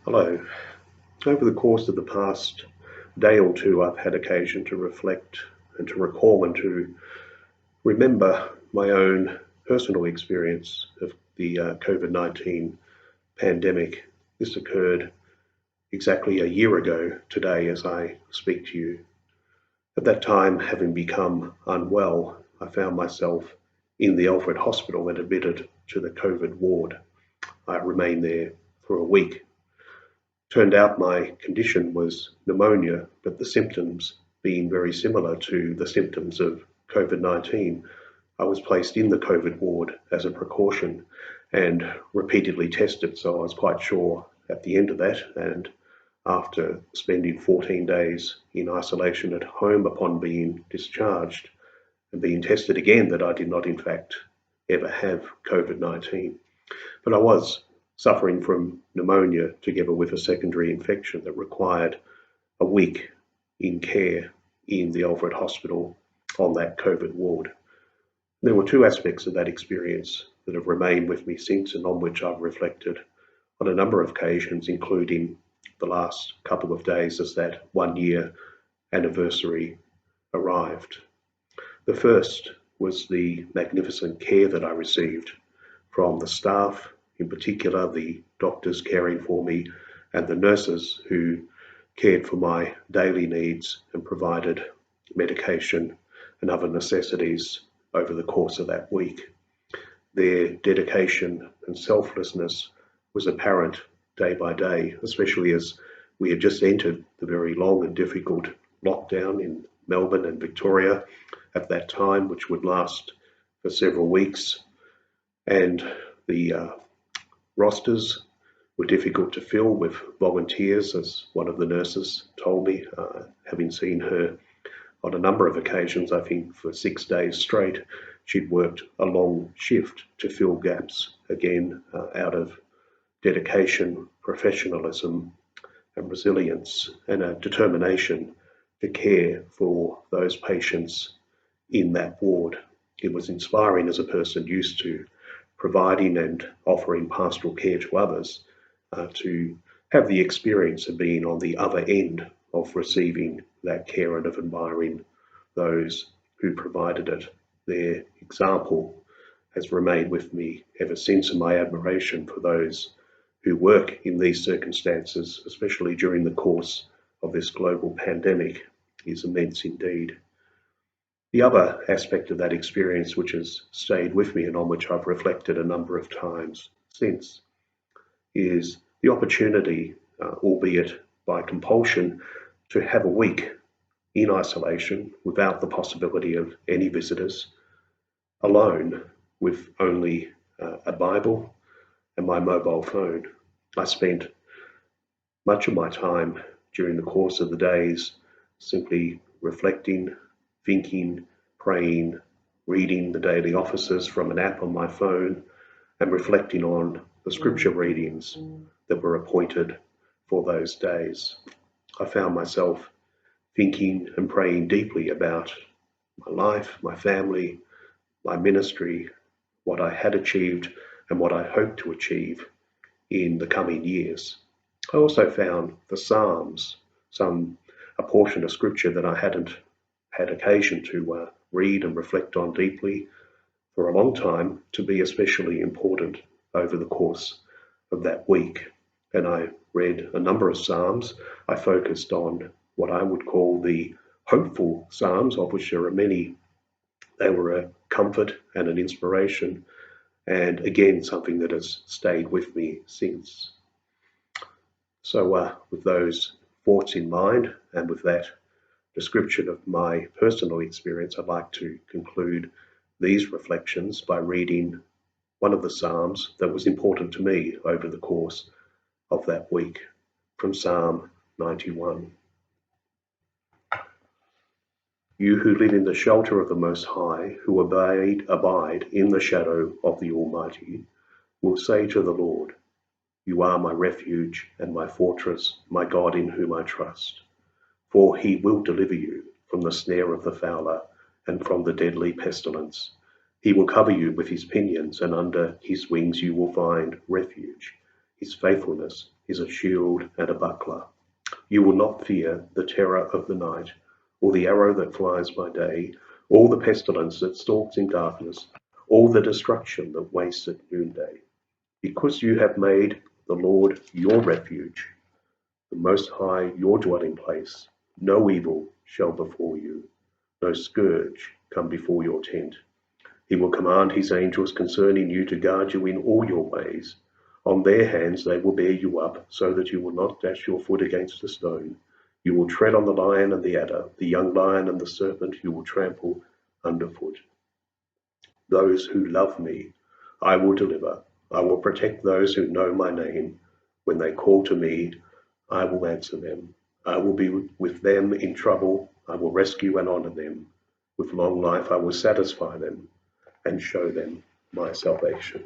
Hello. Over the course of the past day or two, I've had occasion to reflect and to recall and to remember my own personal experience of the COVID-19 pandemic. This occurred exactly a year ago today as I speak to you. At that time, having become unwell, I found myself in the Alfred Hospital and admitted to the COVID ward. I remained there for a week. Turned out my condition was pneumonia, but the symptoms being very similar to the symptoms of COVID-19, I was placed in the COVID ward as a precaution and repeatedly tested. So I was quite sure at the end of that, and after spending 14 days in isolation at home upon being discharged and being tested again, that I did not in fact ever have COVID-19. But I was suffering from pneumonia together with a secondary infection that required a week in care in the Alfred Hospital on that COVID ward. There were two aspects of that experience that have remained with me since and on which I've reflected on a number of occasions, including the last couple of days as that 1 year anniversary arrived. The first was the magnificent care that I received from the staff, in particular the doctors caring for me and the nurses who cared for my daily needs and provided medication and other necessities over the course of that week. Their dedication and selflessness was apparent day by day, especially as we had just entered the very long and difficult lockdown in Melbourne and Victoria at that time, which would last for several weeks. And the rosters were difficult to fill with volunteers, as one of the nurses told me, having seen her on a number of occasions, I think for 6 days straight. She'd worked a long shift to fill gaps, again, out of dedication, professionalism, and resilience, and a determination to care for those patients in that ward. It was inspiring as a person used to providing and offering pastoral care to others, to have the experience of being on the other end of receiving that care and of admiring those who provided it. Their example has remained with me ever since, and my admiration for those who work in these circumstances, especially during the course of this global pandemic, is immense indeed. The other aspect of that experience, which has stayed with me and on which I've reflected a number of times since, is the opportunity, albeit by compulsion, to have a week in isolation without the possibility of any visitors, alone with only a Bible and my mobile phone. I spent much of my time during the course of the days simply reflecting, thinking, praying, reading the daily offices from an app on my phone, and reflecting on the scripture readings that were appointed for those days. I found myself thinking and praying deeply about my life, my family, my ministry, what I had achieved and what I hope to achieve in the coming years. I also found the Psalms, a portion of scripture that I hadn't had occasion to read and reflect on deeply for a long time, to be especially important over the course of that week. And I read a number of Psalms. I focused on what I would call the hopeful Psalms, of which there are many. They were a comfort and an inspiration, and again, something that has stayed with me since. So with those thoughts in mind, and with that description of my personal experience, I'd like to conclude these reflections by reading one of the Psalms that was important to me over the course of that week, from Psalm 91. You who live in the shelter of the Most High, who abide in the shadow of the Almighty, will say to the Lord, You are my refuge and my fortress, my God in whom I trust. For he will deliver you from the snare of the fowler and from the deadly pestilence. He will cover you with his pinions, and under his wings you will find refuge. His faithfulness is a shield and a buckler. You will not fear the terror of the night, or the arrow that flies by day, or the pestilence that stalks in darkness, or the destruction that wastes at noonday. Because you have made the Lord your refuge, the Most High your dwelling place, no evil shall befall you, no scourge come before your tent. He will command his angels concerning you to guard you in all your ways. On their hands they will bear you up, so that you will not dash your foot against a stone. You will tread on the lion and the adder, the young lion and the serpent you will trample underfoot. Those who love me I will deliver. I will protect those who know my name. When they call to me, I will answer them. I will be with them in trouble. I will rescue and honor them. With long life I will satisfy them and show them my salvation.